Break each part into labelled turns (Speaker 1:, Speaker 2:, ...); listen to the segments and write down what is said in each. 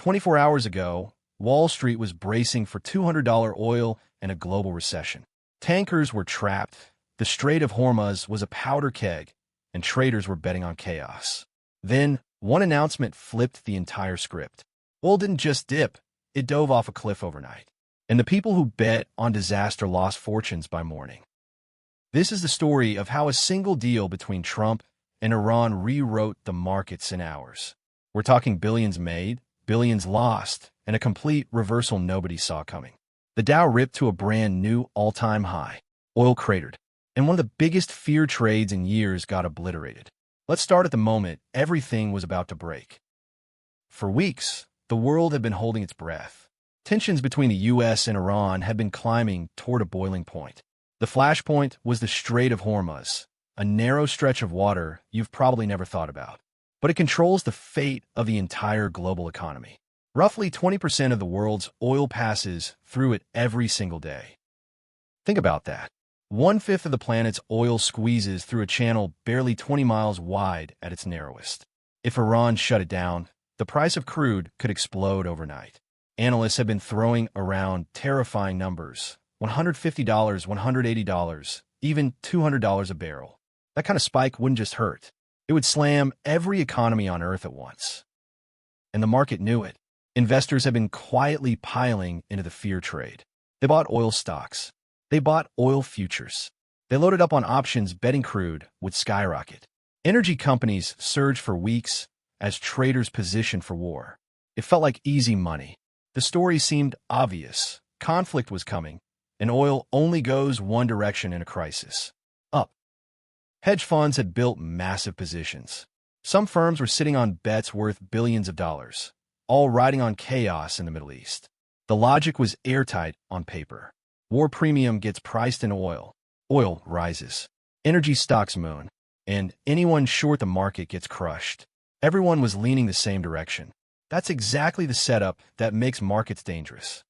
Speaker 1: 24 hours ago, Wall Street was bracing for $200 oil and a global recession. Tankers were trapped, the Strait of Hormuz was a powder keg, and traders were betting on chaos. Then, one announcement flipped the entire script. Oil didn't just dip, it dove off a cliff overnight. And the people who bet on disaster lost fortunes by morning. This is the story of how a single deal between Trump and Iran rewrote the markets in hours. We're talking billions made, billions lost, and a complete reversal nobody saw coming. The Dow ripped to a brand new all-time high. Oil cratered, and one of the biggest fear trades in years got obliterated. Let's start at the moment everything was about to break. For weeks, the world had been holding its breath. Tensions between the U.S. and Iran had been climbing toward a boiling point. The flashpoint was the Strait of Hormuz, a narrow stretch of water you've probably never thought about. But it controls the fate of the entire global economy. Roughly 20% of the world's oil passes through it every single day. Think about that. 1/5 of the planet's oil squeezes through a channel barely 20 miles wide at its narrowest. If Iran shut it down, the price of crude could explode overnight. Analysts have been throwing around terrifying numbers. $150, $180, even $200 a barrel. That kind of spike wouldn't just hurt. It would slam every economy on Earth at once. And the market knew it. Investors have been quietly piling into the fear trade. They bought oil stocks. They bought oil futures. They loaded up on options betting crude would skyrocket. Energy companies surged for weeks as traders positioned for war. It felt like easy money. The story seemed obvious. Conflict was coming, and oil only goes one direction in a crisis: up. Hedge funds had built massive positions. Some firms were sitting on bets worth billions of dollars, all riding on chaos in the Middle East. The logic was airtight on paper. War premium gets priced in oil. Oil rises. Energy stocks moon. And anyone short the market gets crushed. Everyone was leaning the same direction. That's exactly the setup that makes markets dangerous.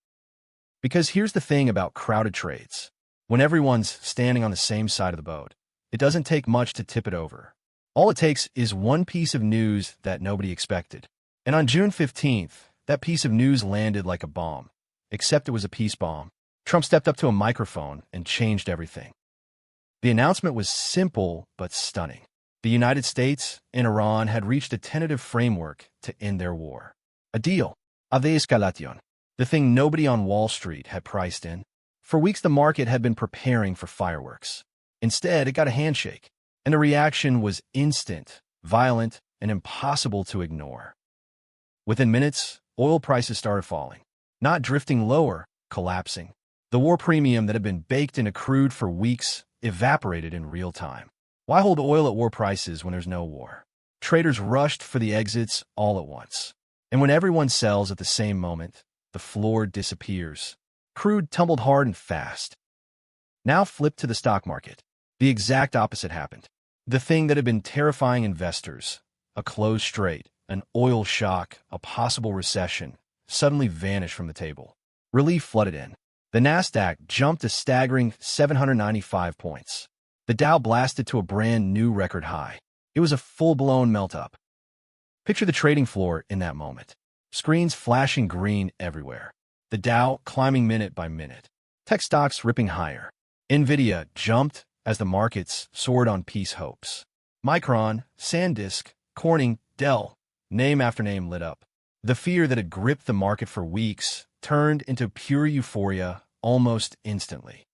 Speaker 1: Because here's the thing about crowded trades. When everyone's standing on the same side of the boat, it doesn't take much to tip it over. All it takes is one piece of news that nobody expected. And on June 15th, that piece of news landed like a bomb. Except it was a peace bomb. Trump stepped up to a microphone and changed everything. The announcement was simple but stunning. The United States and Iran had reached a tentative framework to end their war. A deal. A de-escalation. The thing nobody on Wall Street had priced in. For weeks the market had been preparing for fireworks. Instead, it got a handshake. And the reaction was instant, violent, and impossible to ignore. Within minutes, oil prices started falling. Not drifting lower, collapsing. The war premium that had been baked into crude for weeks evaporated in real time. Why hold oil at war prices when there's no war? Traders rushed for the exits all at once. And when everyone sells at the same moment, the floor disappears. Crude tumbled hard and fast. Now flip to the stock market. The exact opposite happened. The thing that had been terrifying investors, a closed strait, an oil shock, a possible recession, suddenly vanished from the table. Relief flooded in. The Nasdaq jumped a staggering 795 points. The Dow blasted to a brand new record high. It was a full-blown melt-up. Picture the trading floor in that moment. Screens flashing green everywhere. The Dow climbing minute by minute. Tech stocks ripping higher. Nvidia jumped as the markets soared on peace hopes. Micron, SanDisk, Corning, Dell, name after name lit up. The fear that had gripped the market for weeks turned into pure euphoria almost instantly.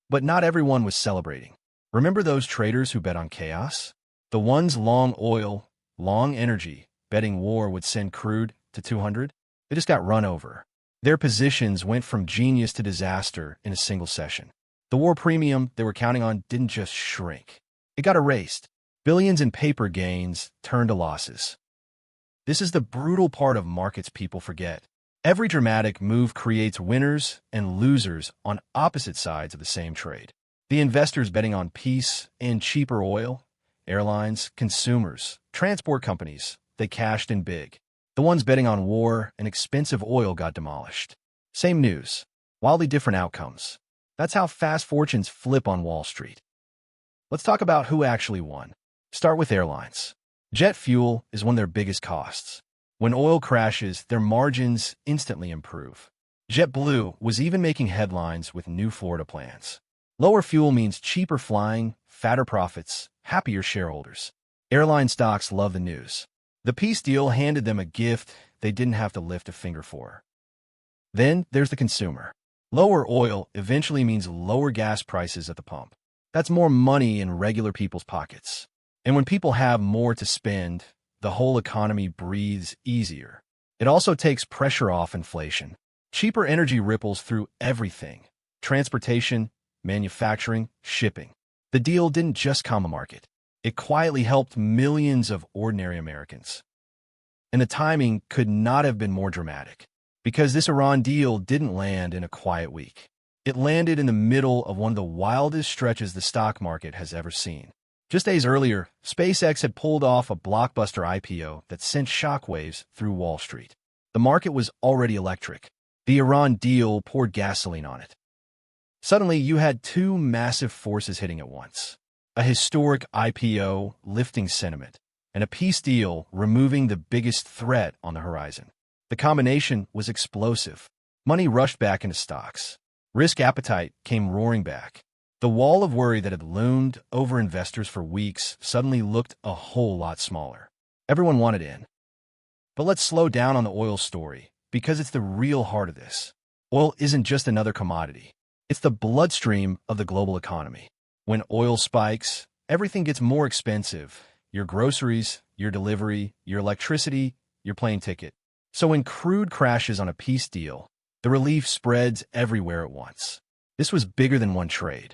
Speaker 1: But not everyone was celebrating. Remember those traders who bet on chaos? The ones long oil, long energy, betting war would send crude to 200? They just got run over. Their positions went from genius to disaster in a single session. The war premium they were counting on didn't just shrink. It got erased. Billions in paper gains turned to losses. This is the brutal part of markets people forget. Every dramatic move creates winners and losers on opposite sides of the same trade. The investors betting on peace and cheaper oil, airlines, consumers, transport companies, they cashed in big. The ones betting on war and expensive oil got demolished. Same news, wildly different outcomes. That's how fast fortunes flip on Wall Street. Let's talk about who actually won. Start with airlines. Jet fuel is one of their biggest costs. When oil crashes, their margins instantly improve. JetBlue was even making headlines with new Florida plans. Lower fuel means cheaper flying, fatter profits, happier shareholders. Airline stocks love the news. The peace deal handed them a gift they didn't have to lift a finger for. Then there's the consumer. Lower oil eventually means lower gas prices at the pump. That's more money in regular people's pockets. And when people have more to spend, the whole economy breathes easier. It also takes pressure off inflation. Cheaper energy ripples through everything: transportation, manufacturing, shipping. The deal didn't just calm the market. It quietly helped millions of ordinary Americans. And the timing could not have been more dramatic, because this Iran deal didn't land in a quiet week. It landed in the middle of one of the wildest stretches the stock market has ever seen. Just days earlier, SpaceX had pulled off a blockbuster IPO that sent shockwaves through Wall Street. The market was already electric. The Iran deal poured gasoline on it. Suddenly, you had two massive forces hitting at once: a historic IPO lifting sentiment, and a peace deal removing the biggest threat on the horizon. The combination was explosive. Money rushed back into stocks. Risk appetite came roaring back. The wall of worry that had loomed over investors for weeks suddenly looked a whole lot smaller. Everyone wanted in. But let's slow down on the oil story, because it's the real heart of this. Oil isn't just another commodity. It's the bloodstream of the global economy. When oil spikes, everything gets more expensive: your groceries, your delivery, your electricity, your plane ticket. So when crude crashes on a peace deal, the relief spreads everywhere at once. This was bigger than one trade.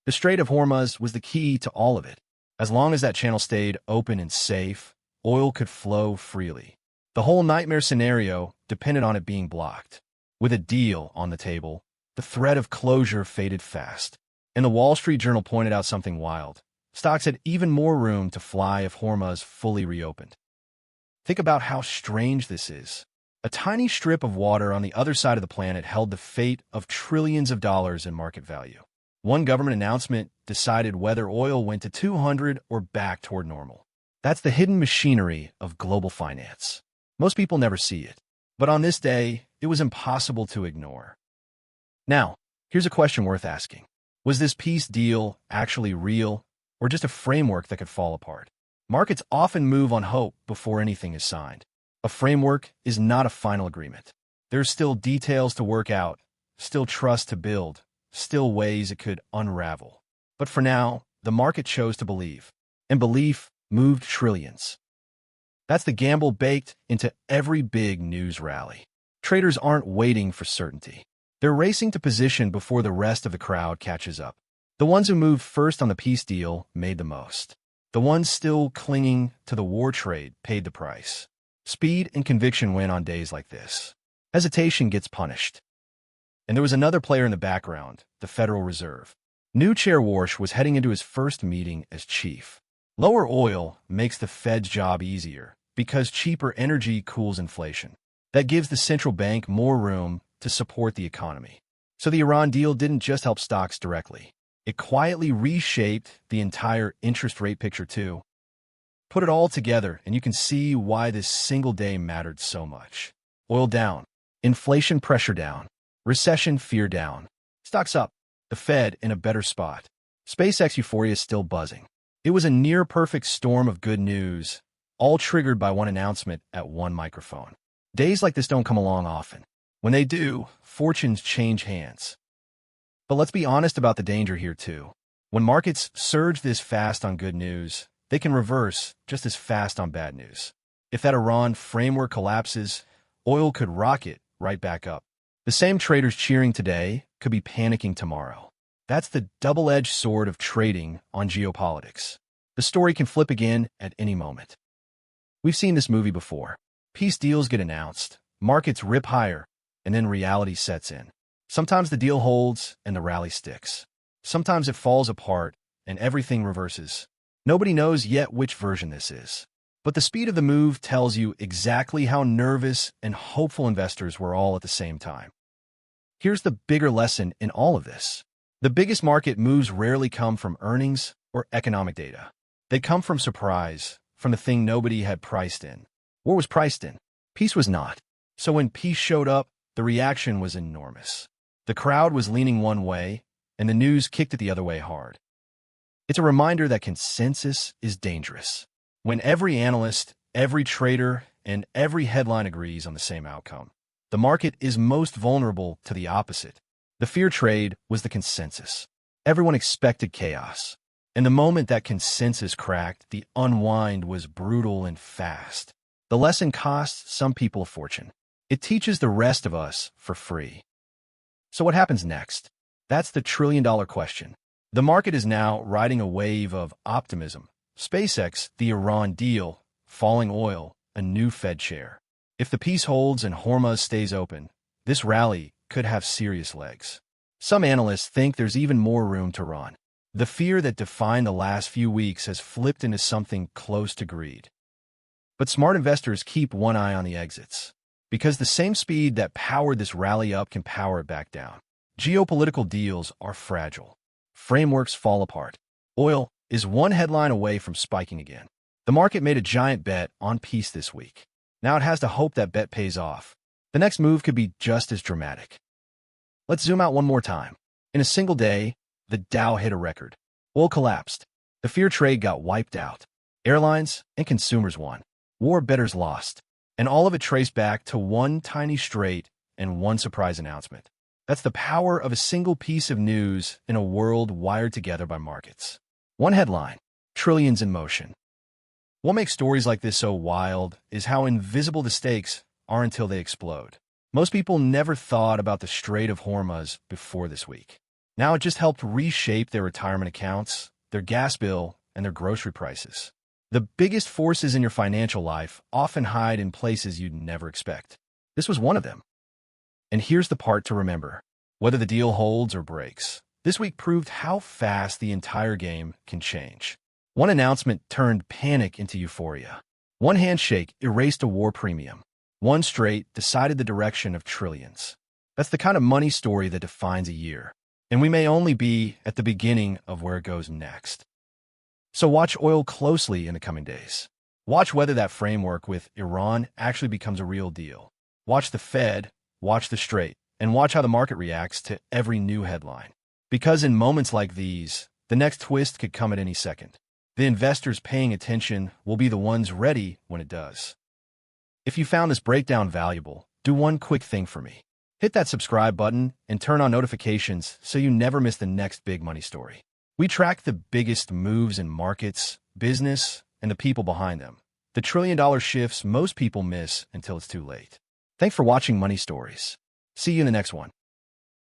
Speaker 1: The Strait of Hormuz was the key to all of it. As long as that channel stayed open and safe, oil could flow freely. The whole nightmare scenario depended on it being blocked. With a deal on the table, the threat of closure faded fast. And the Wall Street Journal pointed out something wild. Stocks had even more room to fly if Hormuz fully reopened. Think about how strange this is. A tiny strip of water on the other side of the planet held the fate of trillions of dollars in market value. One government announcement decided whether oil went to 200 or back toward normal. That's the hidden machinery of global finance. Most people never see it. But on this day, it was impossible to ignore. Now, here's a question worth asking. Was this peace deal actually real, or just a framework that could fall apart? Markets often move on hope before anything is signed. A framework is not a final agreement. There's still details to work out, still trust to build, still ways it could unravel. But for now, the market chose to believe, and belief moved trillions. That's the gamble baked into every big news rally. Traders aren't waiting for certainty. They're racing to position before the rest of the crowd catches up. The ones who moved first on the peace deal made the most. The ones still clinging to the war trade paid the price. Speed and conviction win on days like this. Hesitation gets punished. And there was another player in the background, the Federal Reserve. New Chair Warsh was heading into his first meeting as chief. Lower oil makes the Fed's job easier because cheaper energy cools inflation. That gives the central bank more room to support the economy. So the Iran deal didn't just help stocks directly. It quietly reshaped the entire interest rate picture too. Put it all together, and you can see why this single day mattered so much. Oil down, inflation pressure down, recession fear down, stocks up, the Fed in a better spot. SpaceX euphoria is still buzzing. It was a near-perfect storm of good news, all triggered by one announcement at one microphone. Days like this don't come along often. When they do, fortunes change hands. But let's be honest about the danger here too. When markets surge this fast on good news, they can reverse just as fast on bad news. If that Iran framework collapses, oil could rocket right back up. The same traders cheering today could be panicking tomorrow. That's the double-edged sword of trading on geopolitics. The story can flip again at any moment. We've seen this movie before. Peace deals get announced, markets rip higher, and then reality sets in. Sometimes the deal holds and the rally sticks. Sometimes it falls apart and everything reverses. Nobody knows yet which version this is. But the speed of the move tells you exactly how nervous and hopeful investors were all at the same time. Here's the bigger lesson in all of this. The biggest market moves rarely come from earnings or economic data. They come from surprise, from the thing nobody had priced in. War was priced in. Peace was not. So when peace showed up, the reaction was enormous. The crowd was leaning one way, and the news kicked it the other way hard. It's a reminder that consensus is dangerous. When every analyst, every trader, and every headline agrees on the same outcome, the market is most vulnerable to the opposite. The fear trade was the consensus. Everyone expected chaos. And the moment that consensus cracked, the unwind was brutal and fast. The lesson costs some people a fortune. It teaches the rest of us for free. So what happens next? That's the trillion-dollar question. The market is now riding a wave of optimism. SpaceX, the Iran deal, falling oil, a new Fed chair. If the peace holds and Hormuz stays open, this rally could have serious legs. Some analysts think there's even more room to run. The fear that defined the last few weeks has flipped into something close to greed. But smart investors keep one eye on the exits, because the same speed that powered this rally up can power it back down. Geopolitical deals are fragile. Frameworks fall apart. Oil is one headline away from spiking again. The market made a giant bet on peace this week. Now it has to hope that bet pays off. The next move could be just as dramatic. Let's zoom out one more time. In a single day, the Dow hit a record. Oil collapsed. The fear trade got wiped out. Airlines and consumers won. War bettors lost. And all of it traced back to one tiny strait and one surprise announcement. That's the power of a single piece of news in a world wired together by markets. One headline, trillions in motion. What makes stories like this so wild is how invisible the stakes are until they explode. Most people never thought about the Strait of Hormuz before this week. Now it just helped reshape their retirement accounts, their gas bill, and their grocery prices. The biggest forces in your financial life often hide in places you'd never expect. This was one of them. And here's the part to remember. Whether the deal holds or breaks, this week proved how fast the entire game can change. One announcement turned panic into euphoria. One handshake erased a war premium. One strait decided the direction of trillions. That's the kind of money story that defines a year. And we may only be at the beginning of where it goes next. So watch oil closely in the coming days. Watch whether that framework with Iran actually becomes a real deal. Watch the Fed, watch the strait, and watch how the market reacts to every new headline. Because in moments like these, the next twist could come at any second. The investors paying attention will be the ones ready when it does. If you found this breakdown valuable, do one quick thing for me. Hit that subscribe button and turn on notifications so you never miss the next big money story. We track the biggest moves in markets, business, and the people behind them. The trillion-dollar shifts most people miss until it's too late. Thanks for watching Money Stories. See you in the next one.